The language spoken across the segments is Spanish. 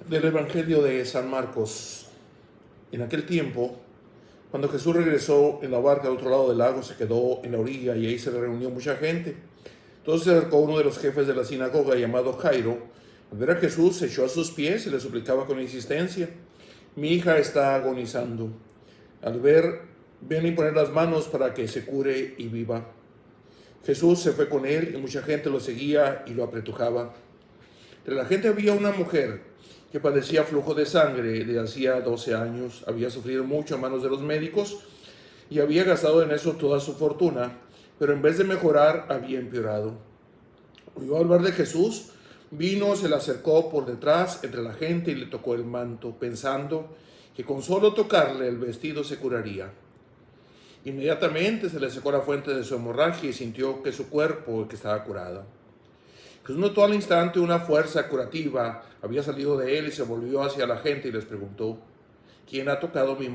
Del Evangelio de San Marcos. En aquel tiempo, cuando Jesús regresó en la barca al otro lado del lago, se quedó en la orilla y ahí se le reunió mucha gente. Entonces se acercó uno de los jefes de la sinagoga llamado Jairo. Al ver a Jesús, se echó a sus pies y le suplicaba con insistencia: mi hija está agonizando. Al ver, ven y poner las manos para que se cure y viva. Jesús se fue con él y mucha gente lo seguía y lo apretujaba. Entre la gente había una mujer que padecía flujo de sangre de hacía 12 años, había sufrido mucho a manos de los médicos y había gastado en eso toda su fortuna, pero en vez de mejorar había empeorado. Oyó hablar de Jesús, vino, se le acercó por detrás entre la gente y le tocó el manto, pensando que con solo tocarle el vestido se curaría. Inmediatamente se le secó la fuente de su hemorragia y sintió que su cuerpo que estaba curado. Jesús notó al instante una fuerza curativa, había salido de él y se volvió hacia la gente y les preguntó: ¿quién ha tocado mi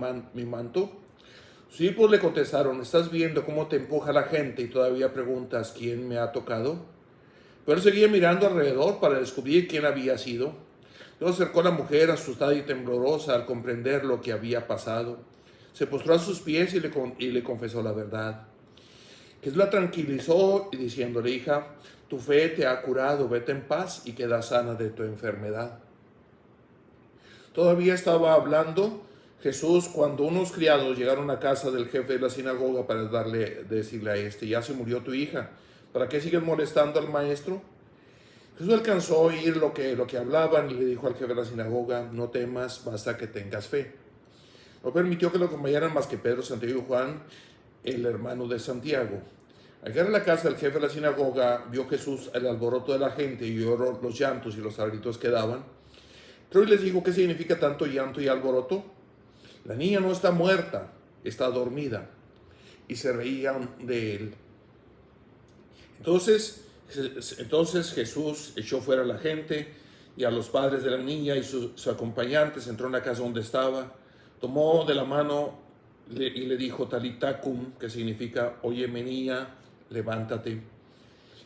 manto? Sus discípulos le contestaron: ¿estás viendo cómo te empuja la gente y todavía preguntas quién me ha tocado? Pero él seguía mirando alrededor para descubrir quién había sido. Luego acercó a la mujer asustada y temblorosa al comprender lo que había pasado. Se postró a sus pies y le confesó la verdad. Jesús la tranquilizó y diciéndole: hija, tu fe te ha curado, vete en paz y queda sana de tu enfermedad. Todavía estaba hablando Jesús cuando unos criados llegaron a casa del jefe de la sinagoga para decirle a este: ya se murió tu hija, ¿para qué siguen molestando al maestro? Jesús alcanzó a oír lo que hablaban y le dijo al jefe de la sinagoga: no temas, basta que tengas fe. No permitió que lo acompañaran más que Pedro, Santiago y Juan, el hermano de Santiago. Al llegar a la casa del jefe de la sinagoga, vio Jesús el alboroto de la gente y oyó los llantos y los gritos que daban. Pero les dijo: ¿qué significa tanto llanto y alboroto? La niña no está muerta, está dormida. Y se reían de él. Entonces Jesús echó fuera a la gente y a los padres de la niña y sus acompañantes, entró en la casa donde estaba, tomó de la mano y le dijo: Talita cum, que significa: óyeme niña, levántate.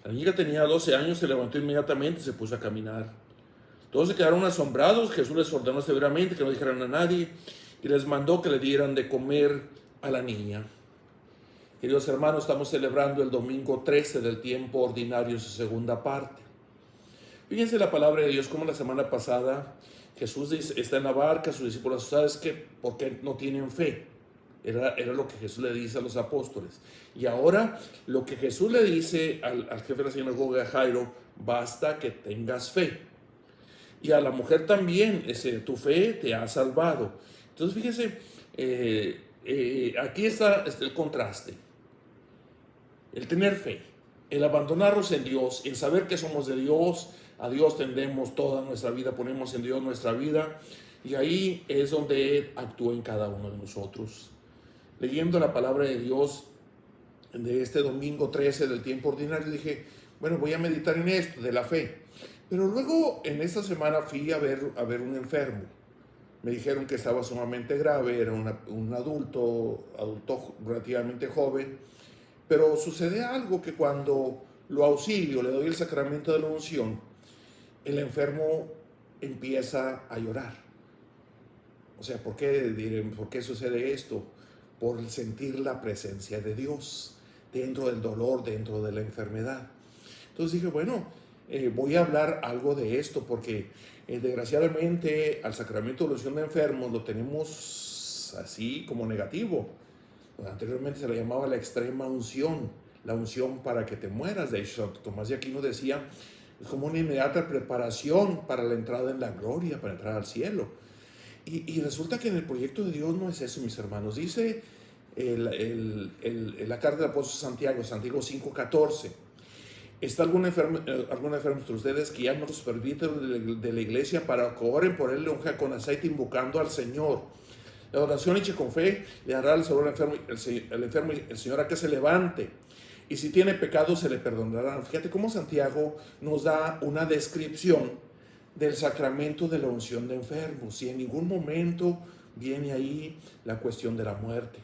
La niña tenía 12 años, se levantó inmediatamente y se puso a caminar. Todos se quedaron asombrados. Jesús les ordenó severamente que no dijeran a nadie y les mandó que le dieran de comer a la niña. Queridos hermanos, estamos celebrando el domingo 13 del tiempo ordinario en su segunda parte. Fíjense la palabra de Dios como la semana pasada Jesús está en la barca, sus discípulos: ¿sabes qué? ¿Por qué no tienen fe? Era lo que Jesús le dice a los apóstoles. Y ahora lo que Jesús le dice al jefe de la sinagoga, Jairo: basta que tengas fe. Y a la mujer también: tu fe te ha salvado. Entonces fíjense, aquí está el contraste. El tener fe, el abandonarnos en Dios, el saber que somos de Dios. A Dios tendemos toda nuestra vida, ponemos en Dios nuestra vida, y ahí es donde Él actúa en cada uno de nosotros. Leyendo la palabra de Dios de este domingo 13 del tiempo ordinario, dije: bueno, voy a meditar en esto de la fe. Pero luego en esta semana fui a ver un enfermo. Me dijeron que estaba sumamente grave, era un adulto relativamente joven. Pero sucede algo, que cuando lo auxilio, le doy el sacramento de la unción, el enfermo empieza a llorar. O sea, ¿por qué sucede esto? Por sentir la presencia de Dios dentro del dolor, dentro de la enfermedad. Entonces dije: bueno, voy a hablar algo de esto, porque desgraciadamente al sacramento de la unción de enfermos lo tenemos así como negativo. Anteriormente se le llamaba la extrema unción, la unción para que te mueras. De hecho, Tomás de Aquino decía: es como una inmediata preparación para la entrada en la gloria, para entrar al cielo. Y resulta que en el proyecto de Dios no es eso, mis hermanos. Dice la carta del apóstol Santiago 5:14: ¿está algún enfermo entre ustedes? Que llamen a los presbíteros de la iglesia para que oren por él, le unja con aceite, invocando al Señor. La oración hecha con fe le hará al Señor el Señor a que se levante, y si tiene pecado se le perdonarán. Fíjate cómo Santiago nos da una descripción del sacramento de la unción de enfermos, y en ningún momento viene ahí la cuestión de la muerte.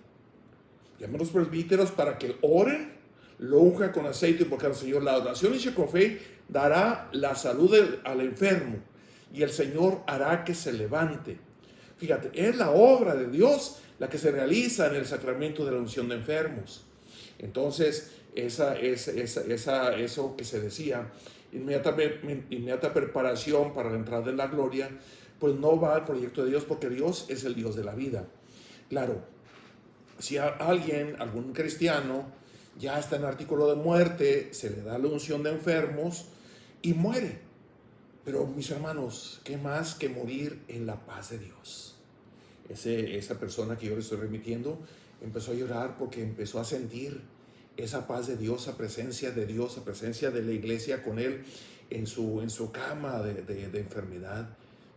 Llama a los presbíteros para que oren, lo unja con aceite, porque al Señor la oración hecha con fe dará la salud al enfermo, y el Señor hará que se levante. Fíjate, es la obra de Dios la que se realiza en el sacramento de la unción de enfermos. Entonces, eso que se decía, inmediata preparación para la entrada en la gloria, pues no va al proyecto de Dios, porque Dios es el Dios de la vida. Claro, si a alguien, algún cristiano, ya está en artículo de muerte, se le da la unción de enfermos y muere. Pero mis hermanos, ¿qué más que morir en la paz de Dios? Esa persona que yo le estoy remitiendo empezó a llorar porque empezó a sentir esa paz de Dios, esa presencia de Dios, esa presencia de la iglesia con él en su cama de enfermedad,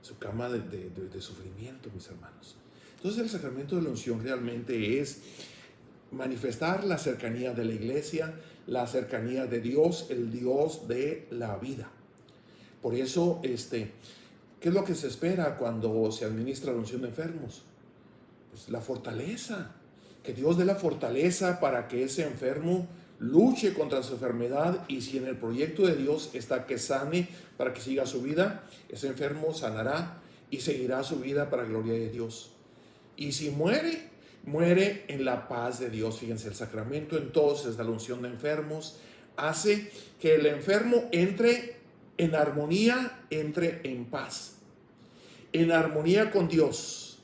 su cama de sufrimiento, mis hermanos. Entonces el sacramento de la unción realmente es manifestar la cercanía de la iglesia, la cercanía de Dios, el Dios de la vida. Por eso, ¿qué es lo que se espera cuando se administra la unción de enfermos? Pues la fortaleza, que Dios dé la fortaleza para que ese enfermo luche contra su enfermedad, y si en el proyecto de Dios está que sane para que siga su vida, ese enfermo sanará y seguirá su vida para la gloria de Dios. Y si muere, muere en la paz de Dios. Fíjense, el sacramento entonces de la unción de enfermos hace que el enfermo entre en armonía, entre en paz, en armonía con Dios,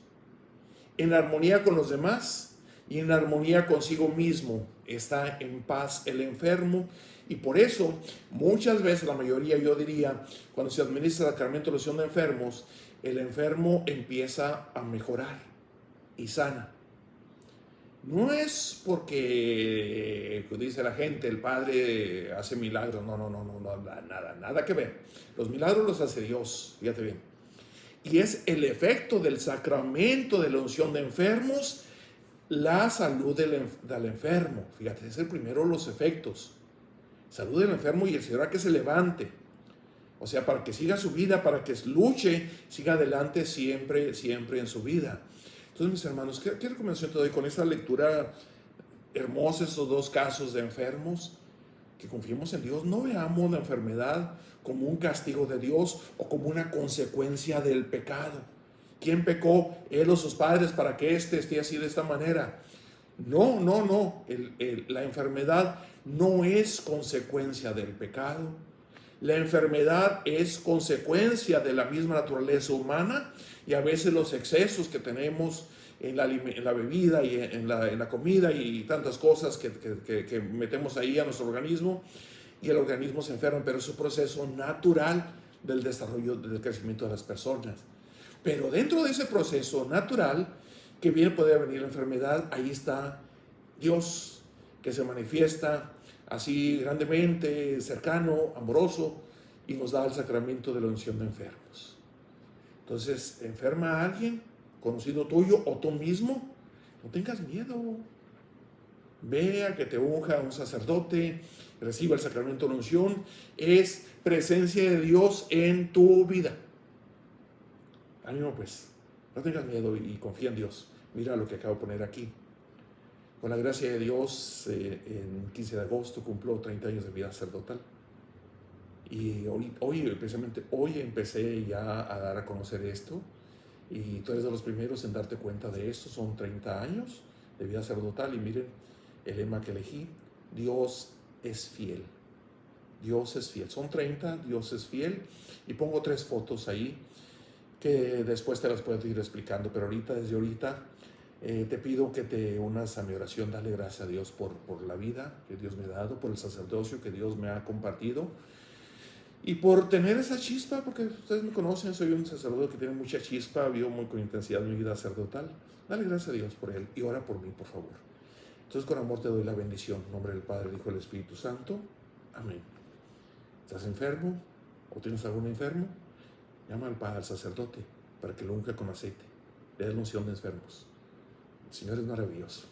en armonía con los demás y en armonía consigo mismo. Está en paz el enfermo, y por eso muchas veces, la mayoría yo diría, cuando se administra el sacramento de la unción de enfermos, el enfermo empieza a mejorar y sana. No es porque, dice la gente, el Padre hace milagros. No, nada que ver. Los milagros los hace Dios, fíjate bien. Y es el efecto del sacramento de la unción de enfermos, la salud del enfermo. Fíjate, es el primero los efectos. Salud del enfermo y el Señor a que se levante. O sea, para que siga su vida, para que luche, siga adelante siempre en su vida. Entonces, mis hermanos, ¿qué recomendación te doy con esta lectura hermosa, estos dos casos de enfermos? Que confiemos en Dios, no veamos la enfermedad como un castigo de Dios o como una consecuencia del pecado. ¿Quién pecó? Él o sus padres para que esté así de esta manera. No. La enfermedad no es consecuencia del pecado. La enfermedad es consecuencia de la misma naturaleza humana, y a veces los excesos que tenemos en la bebida y en la comida y tantas cosas que metemos ahí a nuestro organismo, y el organismo se enferma, pero es un proceso natural del desarrollo, del crecimiento de las personas. Pero dentro de ese proceso natural que bien puede venir la enfermedad, ahí está Dios, que se manifiesta así grandemente, cercano, amoroso, y nos da el sacramento de la unción de enfermos. Entonces, enferma a alguien, conocido tuyo o tú mismo, no tengas miedo. Ve a que te unja un sacerdote, reciba el sacramento de la unción, es presencia de Dios en tu vida. Ánimo pues, no tengas miedo y confía en Dios. Mira lo que acabo de poner aquí. Con la gracia de Dios, en 15 de agosto cumplo 30 años de vida sacerdotal. Y precisamente hoy empecé ya a dar a conocer esto, y tú eres de los primeros en darte cuenta de esto. Son 30 años de vida sacerdotal, y miren el lema que elegí: Dios es fiel. Dios es fiel. Son 30, Dios es fiel, y pongo 3 fotos ahí que después te las puedo ir explicando, pero desde ahorita, te pido que te unas a mi oración. Dale gracias a Dios por la vida que Dios me ha dado, por el sacerdocio que Dios me ha compartido, y por tener esa chispa, porque ustedes me conocen, soy un sacerdote que tiene mucha chispa, vivo muy con intensidad mi vida sacerdotal. Dale gracias a Dios por él y ora por mí, por favor. Entonces, con amor te doy la bendición. En nombre del Padre, del Hijo y del Espíritu Santo. Amén. ¿Estás enfermo o tienes algún enfermo? Llama al Padre, al sacerdote, para que lo unja con aceite. Le dé la unción de enfermos. El Señor es maravilloso.